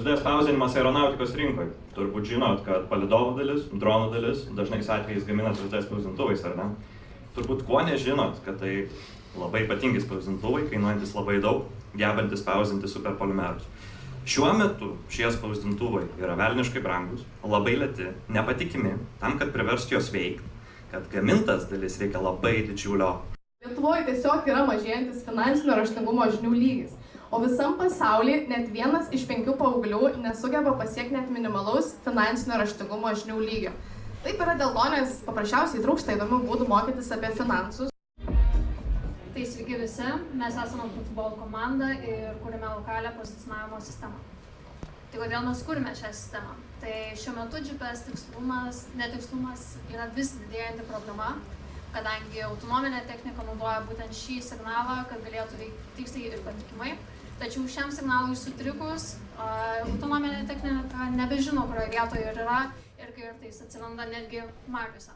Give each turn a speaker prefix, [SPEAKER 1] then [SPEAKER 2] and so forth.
[SPEAKER 1] 3D spausdinimas aeronautikos rinkoje. Turbūt žinot, kad palydovų dalis, dronų dalis dažnais atvejais gamina 3D spausdintuvais, ar ne? Turbūt ko nežinot, kad tai labai ypatingi spausdintuvai, kainuojantis labai daug, gebantis spausdinti superpolimerus. Šiuo metu šie spausdintuvai yra velniškai brangus, labai lėti, nepatikimi, tam, kad priverstų jos veikti, kad gamintas dalis reikia labai didžiulio.
[SPEAKER 2] Lietuvoje tiesiog yra mažėjantis finansinio raštingumo žinių lygis. O visam pasaulyje net 1 iš 5 paauglių nesugeba pasiekti net minimalaus finansinio raštingumo žinių lygio. Taip yra dėl to, nes paprasčiausiai trūksta įdomių būdų mokytis apie finansus.
[SPEAKER 3] Tai sveiki visi, mes esame futbolo komanda ir kūrėme lokalią pozicionavimo sistemą. Tai kodėl mes kūrėme šią sistemą? Tai šiuo metu GPS netikslumas yra vis didėjanti problema, kadangi autonominė technika naudoja būtent šį signalą, kad galėtų veikti tiksliai ir patikimai. Tačiau šiam signalui sutrikus, autonominė technika nebežino, kurioje vietoje yra ir kartais atsiranda netgi markiuose.